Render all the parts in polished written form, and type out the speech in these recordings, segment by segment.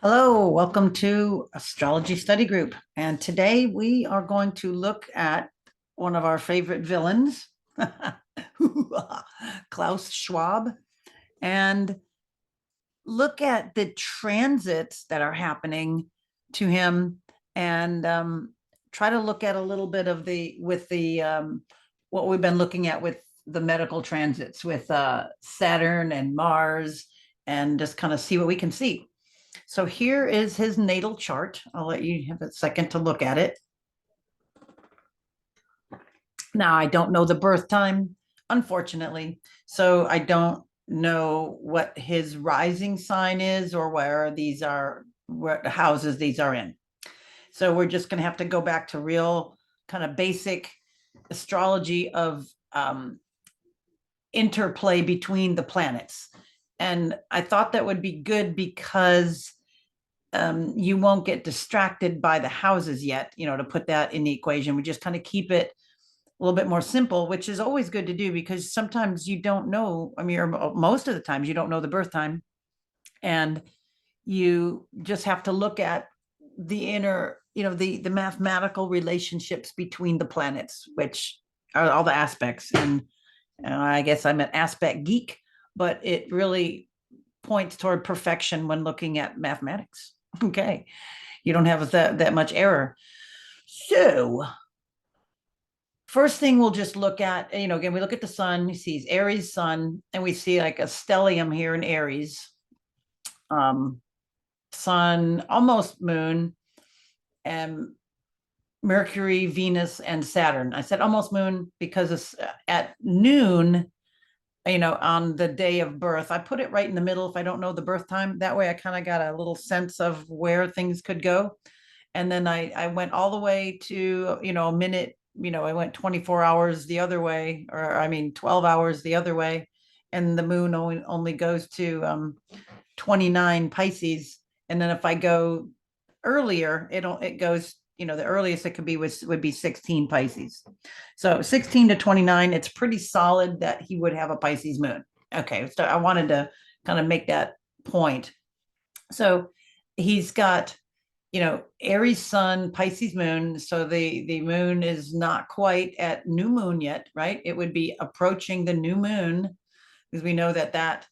Hello, welcome to Astrology Study Group. And today we are going to look at one of our favorite villains, Klaus Schwab, and look at the transits that are happening to him and try to look at a little bit of what we've been looking at with the medical transits with Saturn and Mars, and just kind of see what we can see. So here is his natal chart. I'll let you have a second to look at it. Now, I don't know the birth time, unfortunately. So I don't know what his rising sign is or what houses these are in. So we're just going to have to go back to real kind of basic astrology of interplay between the planets. And I thought that would be good because you won't get distracted by the houses yet, to put that in the equation. We just kind of keep it a little bit more simple, which is always good to do because sometimes you don't know. I mean, or most of the times you don't know the birth time, and you just have to look at the inner, the mathematical relationships between the planets, which are all the aspects. And I guess I'm an aspect geek, but it really points toward perfection when looking at mathematics. Okay, you don't have that much error. So first thing we'll just look at, again, we look at the sun. We see Aries sun, and we see like a stellium here in Aries. Sun, almost moon, and Mercury, Venus, and Saturn. I said almost moon because it's at noon, on the day of birth. I put it right in the middle if I don't know the birth time. That way I kind of got a little sense of where things could go. And then I went all the way to, a minute, I went 24 hours the other way, or I mean, 12 hours the other way. And the moon only goes to 29 Pisces. And then if I go earlier, it goes, the earliest it could be would be 16 Pisces. So 16 to 29, it's pretty solid that he would have a Pisces moon. Okay, so I wanted to kind of make that point. So he's got, Aries sun, Pisces moon. So the moon is not quite at new moon yet, right? It would be approaching the new moon, because we know that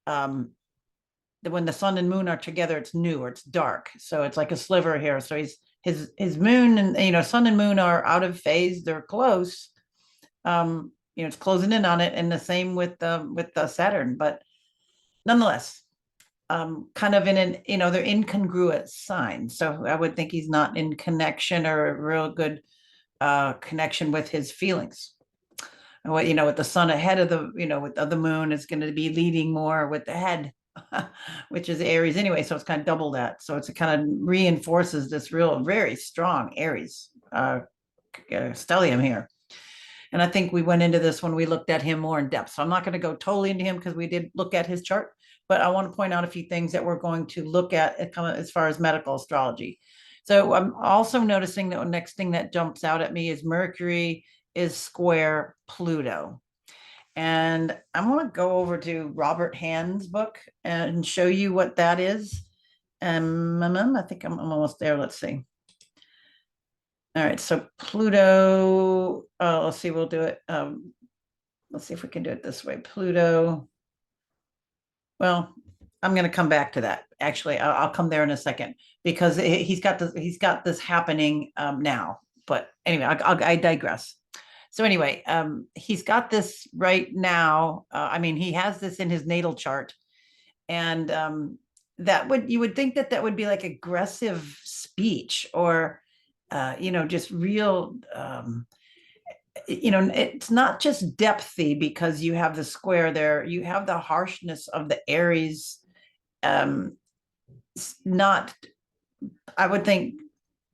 when the sun and moon are together, it's new or it's dark. So it's like a sliver here. So his moon and sun and moon are out of phase. They're close. It's closing in on it, and the same with the Saturn. But nonetheless, kind of in an they're incongruent signs. So I would think he's not in connection or a real good connection with his feelings. What with the sun ahead of the with the moon is going to be leading more with the head, which is Aries anyway. So it's kind of double that. So it's kind of reinforces this real very strong Aries stellium here. And I think we went into this when we looked at him more in depth. So I'm not going to go totally into him because we did look at his chart, but I want to point out a few things that we're going to look at as far as medical astrology. So I'm also noticing that the next thing that jumps out at me is Mercury is square Pluto. And I'm going to go over to Robert Hand's book and show you what that is. I think I'm almost there. Let's see. All right, so Pluto, let's see, we'll do it. Let's see if we can do it this way. Pluto. Well, I'm going to come back to that. Actually, I'll come there in a second because he's got this happening now. But anyway, I digress. So anyway, he's got this right now. He has this in his natal chart, and you would think that would be like aggressive speech or just real, it's not just depthy because you have the square there, you have the harshness of the Aries, not, I would think,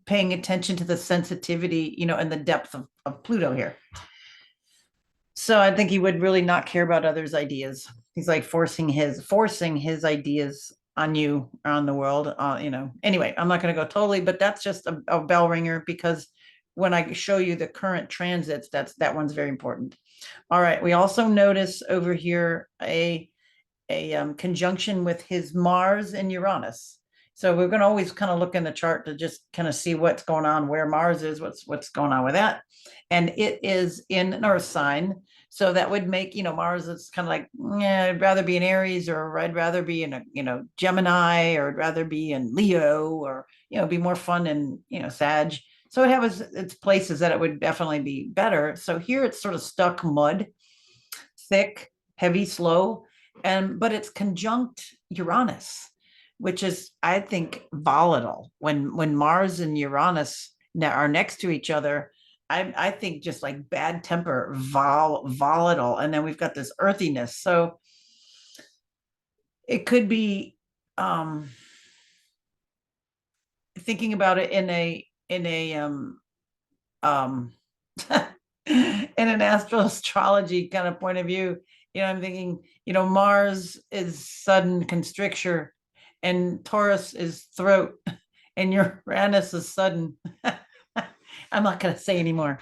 paying attention to the sensitivity, and the depth of Pluto here. So I think he would really not care about others' ideas. He's like forcing his ideas on you, on the world, anyway, I'm not going to go totally, but that's just a bell ringer because when I show you the current transits, that one's very important. All right, we also notice over here a conjunction with his Mars and Uranus. So we're going to always kind of look in the chart to just kind of see what's going on, where Mars is, what's going on with that. And it is in an Earth sign. So that would make, Mars is kind of like, yeah, I'd rather be in Aries, or I'd rather be in a, Gemini, or I'd rather be in Leo, or, be more fun in, Sag. So it has its places that it would definitely be better. So here it's sort of stuck mud, thick, heavy, slow, but it's conjunct Uranus, which is, I think, volatile. When Mars and Uranus are next to each other, I think just like bad temper, volatile, and then we've got this earthiness. So it could be thinking about it um in an astrology kind of point of view. I'm thinking, Mars is sudden constricture, and Taurus is throat, and Uranus is sudden. I'm not going to say anymore.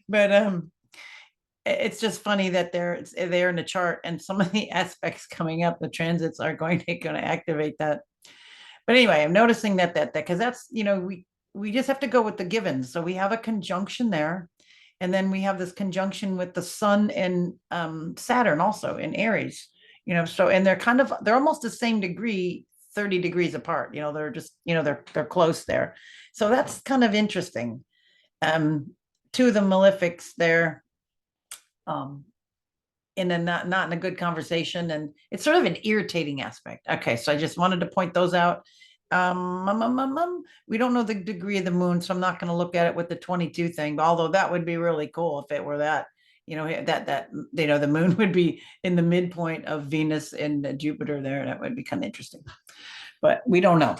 But it's just funny that they're in the chart, and some of the aspects coming up, the transits are going to activate that. But anyway, I'm noticing that because that's, we just have to go with the givens. So we have a conjunction there, and then we have this conjunction with the Sun and Saturn also in Aries. So, and they're almost the same degree, 30 degrees apart. They're just, they're close there. So that's kind of interesting. Two of the malefics there, in a not in a good conversation, and it's sort of an irritating aspect. Okay, so I just wanted to point those out. We don't know the degree of the moon, so I'm not going to look at it with the 22 thing, although that would be really cool if it were that. That the moon would be in the midpoint of Venus and Jupiter there. That would be kind of interesting, but we don't know.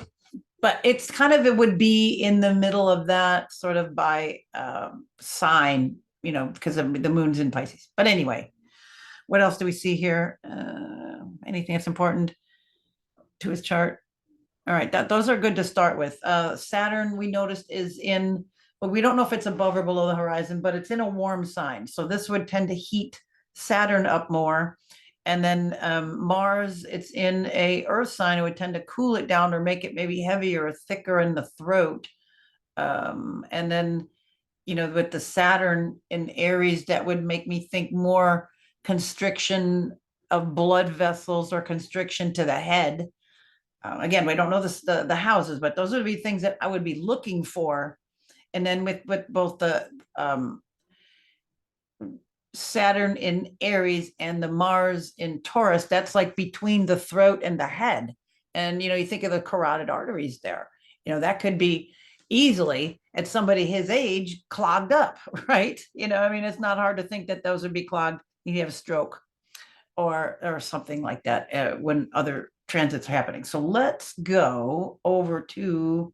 But it's kind of, it would be in the middle of that sort of by sign, because the moon's in Pisces. But anyway, what else do we see here? Anything that's important to his chart? All right, those are good to start with. Saturn, we noticed, is in, but we don't know if it's above or below the horizon, but it's in a warm sign. So this would tend to heat Saturn up more. And then Mars, it's in a Earth sign. It would tend to cool it down or make it maybe heavier or thicker in the throat. And then, with the Saturn in Aries, that would make me think more constriction of blood vessels or constriction to the head. Again, we don't know the houses, but those would be things that I would be looking for. And then with both the Saturn in Aries and the Mars in Taurus, that's like between the throat and the head. And, you think of the carotid arteries there, that could be easily at somebody his age clogged up, right? It's not hard to think that those would be clogged. You have a stroke or something like that when other transits are happening. So let's go over to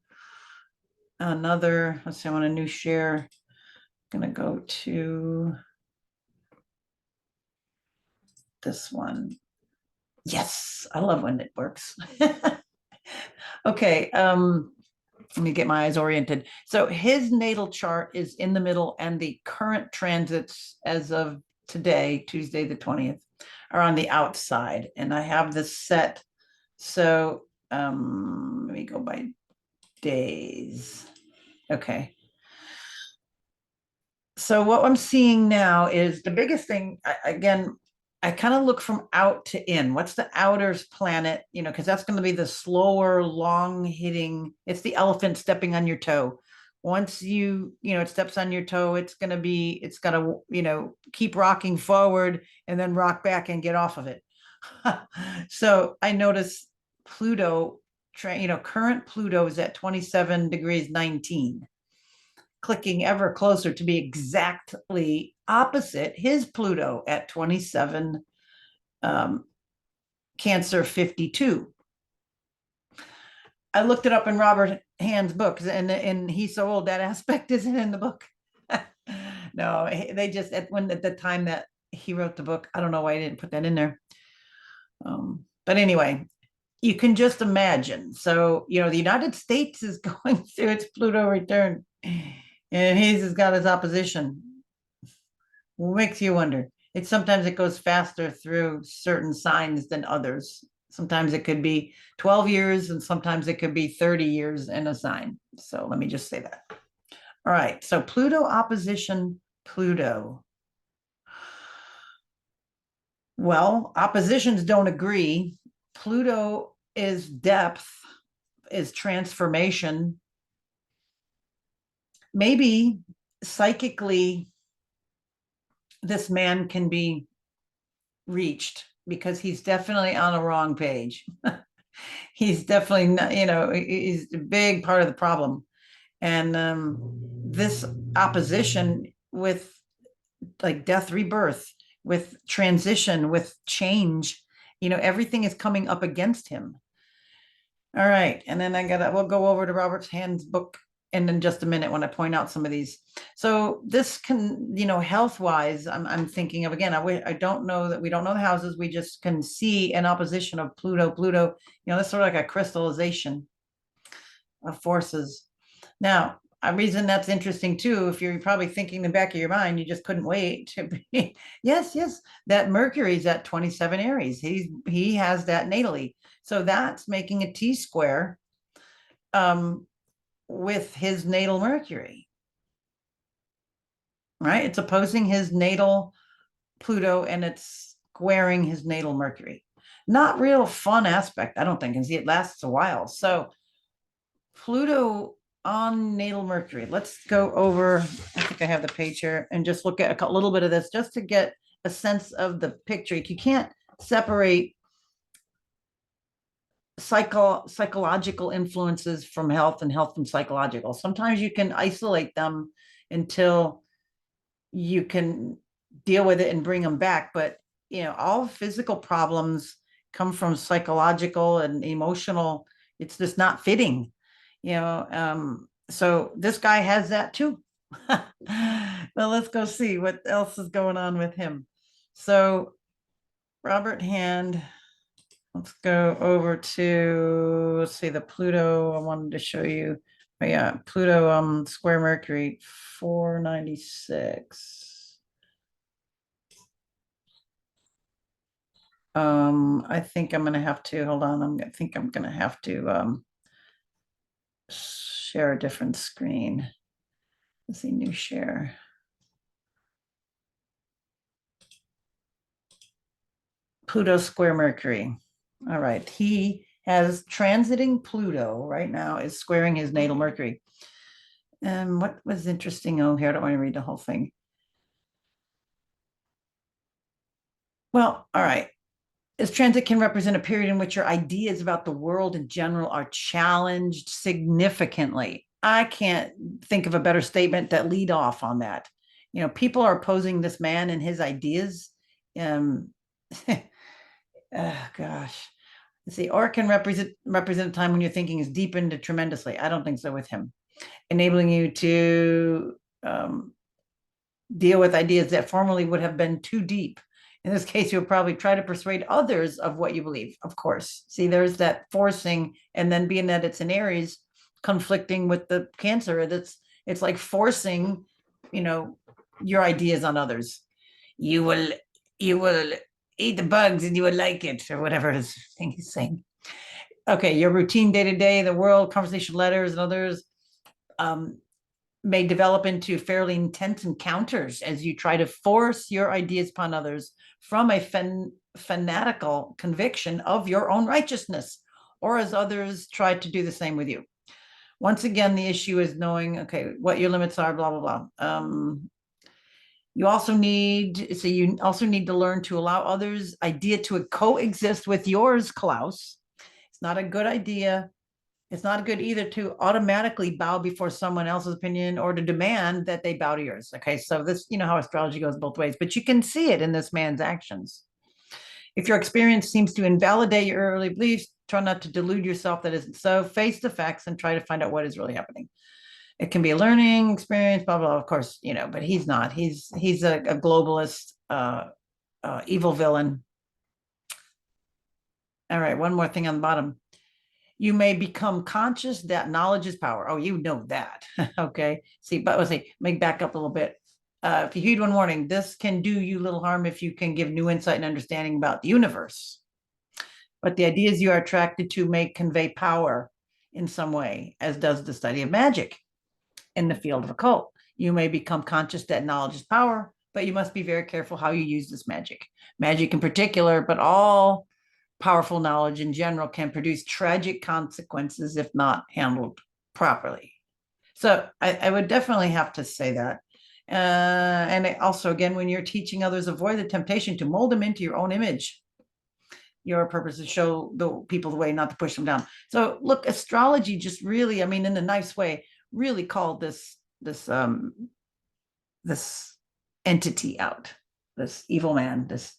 another, let's say I want a new share. I'm going to go to this one. Yes, I love when it works. Okay, let me get my eyes oriented. So his natal chart is in the middle, and the current transits as of today, Tuesday the 20th, are on the outside. And I have this set. So let me go by days. Okay. So what I'm seeing now is the biggest thing, again, I kind of look from out to in. What's the outer planet? Because that's going to be the slower, long hitting. It's the elephant stepping on your toe. Once it steps on your toe, it's got to, keep rocking forward and then rock back and get off of it. So I notice Pluto, current Pluto is at 27 degrees 19, clicking ever closer to be exactly opposite his Pluto at 27 Cancer 52. I looked it up in Robert Hand's book, and he's so old that aspect isn't in the book. No, they just at the time that he wrote the book, I don't know why I didn't put that in there. But anyway, you can just imagine. So, the United States is going through its Pluto return, and he's has got his opposition. What makes you wonder? Sometimes it goes faster through certain signs than others. Sometimes it could be 12 years and sometimes it could be 30 years in a sign. So let me just say that. All right. So Pluto opposition Pluto. Well, oppositions don't agree. Pluto is depth, is transformation. Maybe psychically, this man can be reached because he's definitely on the wrong page. He's definitely not, he's a big part of the problem. And this opposition with like death, rebirth, with transition, with change, everything is coming up against him. All right. And then we'll go over to Robert's Hand's book in just a minute when I point out some of these. So this can, health wise, I'm thinking of, again, I don't know that we don't know the houses. We just can see an opposition of Pluto. That's sort of like a crystallization of forces. Now, a reason that's interesting too, if you're probably thinking in the back of your mind, you just couldn't wait to be, yes, that Mercury's at 27 Aries. He has that natally. So that's making a T square with his natal Mercury, right? It's opposing his natal Pluto and it's squaring his natal Mercury. Not real fun aspect, I don't think, and see, it lasts a while. So Pluto on natal Mercury. Let's go over, I think I have the page here, and just look at a little bit of this just to get a sense of the picture. You can't separate psychological influences from health and health from psychological. Sometimes you can isolate them until you can deal with it and bring them back. But, all physical problems come from psychological and emotional. It's just not fitting. So this guy has that too. Well, let's go see what else is going on with him. So Robert Hand, let's go over to, let's see, the Pluto I wanted to show you. Oh yeah, Pluto square Mercury 496. I think I'm gonna have to hold on. I think I'm gonna have to share a different screen. Let's see, new share. Pluto square Mercury. All right. He has transiting Pluto right now, is squaring his natal Mercury. And what was interesting? Oh, here, I don't want to read the whole thing. Well, all right. This transit can represent a period in which your ideas about the world in general are challenged significantly. I can't think of a better statement that lead off on that. People are opposing this man and his ideas. Oh, gosh. Let's see, or can represent a time when your thinking is deepened tremendously. I don't think so with him. Enabling you to deal with ideas that formerly would have been too deep. In this case, you'll probably try to persuade others of what you believe, of course. See, there's that forcing, and then being that it's an Aries conflicting with the Cancer, it's like forcing, your ideas on others. You will eat the bugs and you will like it, or whatever his thing he's saying. Okay, your routine day to day, the world, conversation letters, and others may develop into fairly intense encounters as you try to force your ideas upon others from a fanatical conviction of your own righteousness, or as others try to do the same with you. Once again, the issue is knowing, okay, what your limits are, blah, blah, blah. You also need to learn to allow others' idea to coexist with yours, Klaus. It's not a good idea. It's not good either to automatically bow before someone else's opinion or to demand that they bow to yours. Okay, so this, how astrology goes both ways, but you can see it in this man's actions. If your experience seems to invalidate your early beliefs, try not to delude yourself that isn't so. Face the facts and try to find out what is really happening. It can be a learning experience, blah, blah, of course, but he's not. He's a globalist, evil villain. All right, one more thing on the bottom. You may become conscious that knowledge is power. Oh, you know that. Okay. See, but let's see, make back up a little bit. If you heed one warning, this can do you little harm if you can give new insight and understanding about the universe. But the ideas you are attracted to may convey power in some way, as does the study of magic in the field of occult. You may become conscious that knowledge is power, but you must be very careful how you use this magic. Magic in particular, but all powerful knowledge in general can produce tragic consequences if not handled properly. So I would definitely have to say that. And also, again, when you're teaching others, avoid the temptation to mold them into your own image. Your purpose is to show the people the way, not to push them down. So look, astrology just really, I mean, in a nice way, really called this entity out, this evil man, this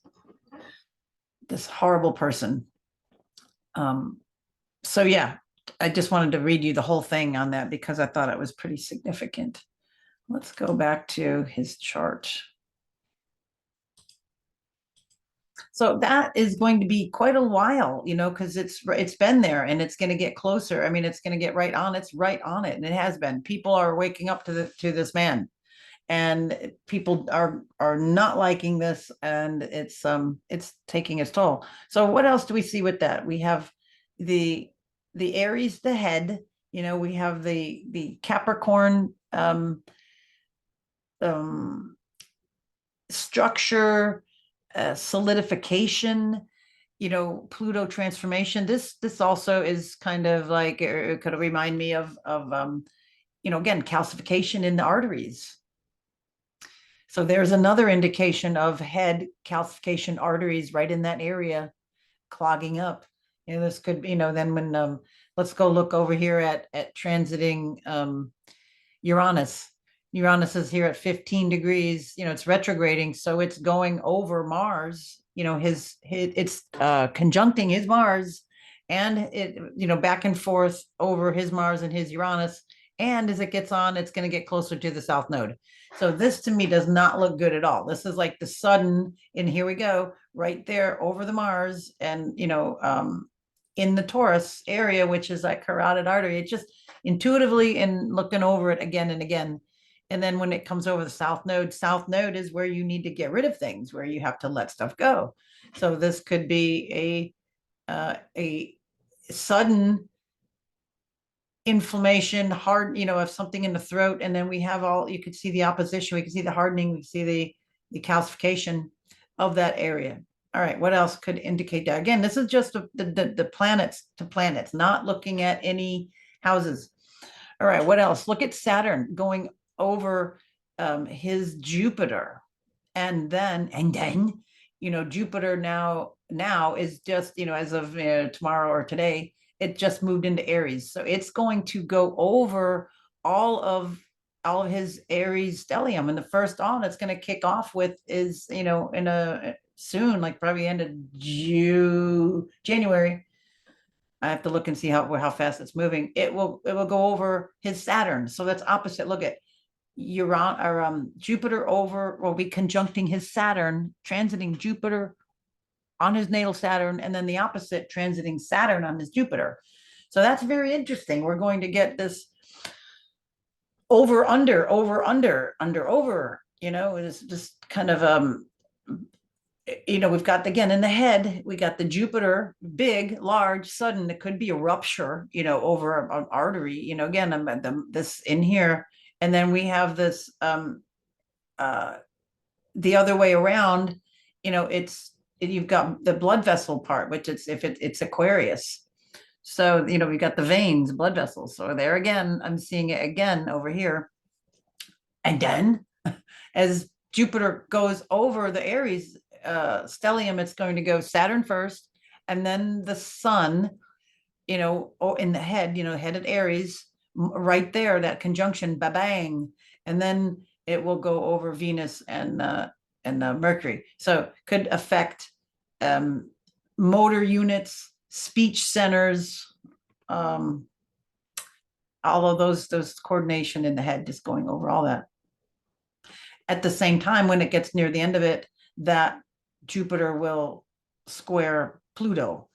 horrible person. So yeah, I just wanted to read you the whole thing on that because I thought it was pretty significant. Let's go back to his chart. So that is going to be quite a while, you know, because it's been there and it's going to get closer. I mean, it's going to get right on. It's right on it, and it has been. People are waking up to this man, and people are not liking this, and it's taking its toll. So what else do we see with that? We have the Aries, the head. You know, we have the Capricorn structure, solidification, you know, Pluto transformation. This also is kind of like, it could remind me of you know, again, calcification in the arteries. So there's another indication of head calcification, arteries right in that area clogging up. You know, this could, you know, then when let's go look over here at transiting Uranus. Uranus is here at 15 degrees, you know, it's retrograding, so it's going over Mars, you know, it's conjuncting his Mars, and it, you know, back and forth over his Mars and his Uranus. And as it gets on, it's going to get closer to the south node. So this to me does not look good at all. This is like the sudden, and here we go, right there over the Mars, and you know, in the Taurus area, which is like carotid artery. It just intuitively, and looking over it again and again. And then when it comes over the south node is where you need to get rid of things, where you have to let stuff go. So this could be a sudden inflammation, hard, you know, of something in the throat. And then we have all, you could see the opposition, we can see the hardening, we can see the calcification of that area. All right, what else could indicate that? Again, this is just the planets to planets, not looking at any houses. All right, what else? Look at Saturn going over his Jupiter. And then, you know, Jupiter now is just, you know, as of tomorrow or today, it just moved into Aries. So it's going to go over all of his Aries stellium. And the first on it's going to kick off with is, you know, in a soon, like probably end of January. I have to look and see how fast it's moving. It will go over his Saturn. So that's opposite. Look at Jupiter will be conjuncting his Saturn, transiting Jupiter on his natal Saturn, and then the opposite, transiting Saturn on his Jupiter. So that's very interesting. We're going to get this over, under, over, you know, it's just kind of, you know, we've got, again, in the head, we got the Jupiter, big, large, sudden. It could be a rupture, you know, over an artery, you know, again, this in here. And then we have this, the other way around, you know, you've got the blood vessel part, which it's Aquarius. So, you know, we've got the veins, blood vessels. So there again, I'm seeing it again over here. And then as Jupiter goes over the Aries stellium, it's going to go Saturn first, and then the sun, you know, in the head, you know, head at Aries, right there, that conjunction, bang, and then it will go over Venus and Mercury. So could affect motor units, speech centers, all of those coordination in the head, just going over all that. At the same time, when it gets near the end of it, that Jupiter will square Pluto.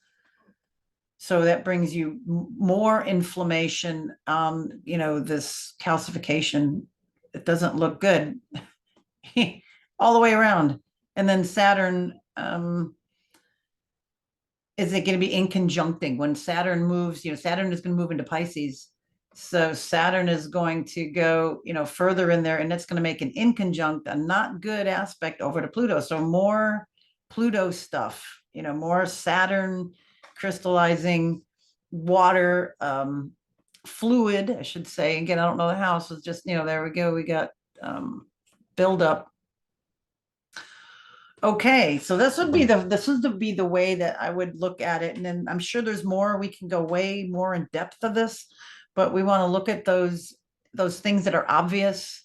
So that brings you more inflammation, you know, this calcification. It doesn't look good all the way around. And then Saturn, is it going to be in conjuncting when Saturn moves? Saturn is going to move into Pisces. So Saturn is going to go, further in there, and it's going to make an inconjunct, a not good aspect over to Pluto. So more Pluto stuff, more Saturn crystallizing water, fluid, I should say. Again, I don't know the house. It's just, there we go. We got buildup. Okay, so this would be the way that I would look at it, and then I'm sure there's more. We can go way more in depth of this, but we want to look at those things that are obvious,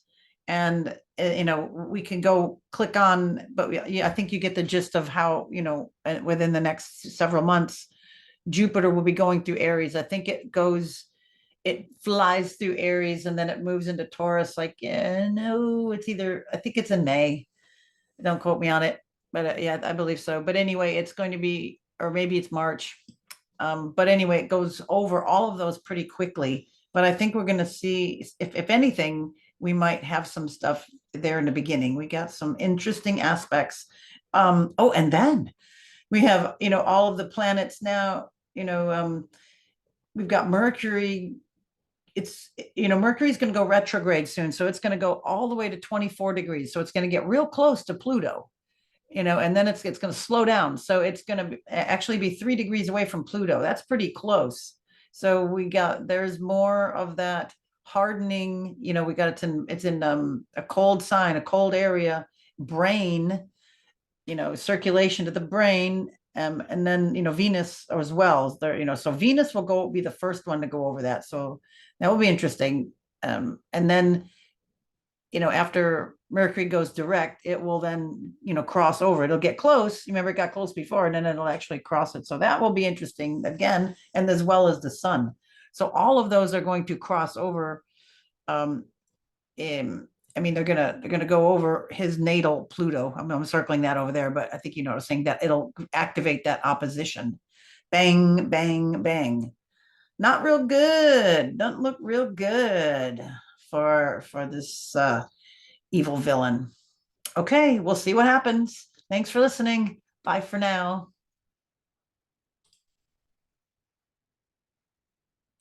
and we can go click on. But yeah, I think you get the gist of how within the next several months, Jupiter will be going through Aries. I think it flies through Aries and then it moves into Taurus. Like, no, it's either I think it's a May. Don't quote me on it, but yeah, I believe so. But anyway, it's going to be, or maybe it's March. But anyway, it goes over all of those pretty quickly. But I think we're going to see, if anything, we might have some stuff there in the beginning. We got some interesting aspects. Oh, and then we have, all of the planets now, we've got Mercury. Mercury's going to go retrograde soon, so it's going to go all the way to 24 degrees, so it's going to get real close to Pluto, and then it's going to slow down, so it's going to actually be 3 degrees away from Pluto. That's pretty close. So there's more of that hardening. We got it's in a cold sign, a cold area, brain, circulation to the brain. And then Venus as well there. So Venus will be the first one to go over that, so that will be interesting. And then after Mercury goes direct, it will then cross over. It'll get close. Remember, it got close before, and then it'll actually cross it. So that will be interesting again, and as well as the sun. So all of those are going to cross over. They're gonna go over his natal Pluto. I'm circling that over there, but I think saying that it'll activate that opposition. Bang, bang, bang. Not real good. Doesn't look real good for this evil villain. Okay, we'll see what happens. Thanks for listening. Bye for now.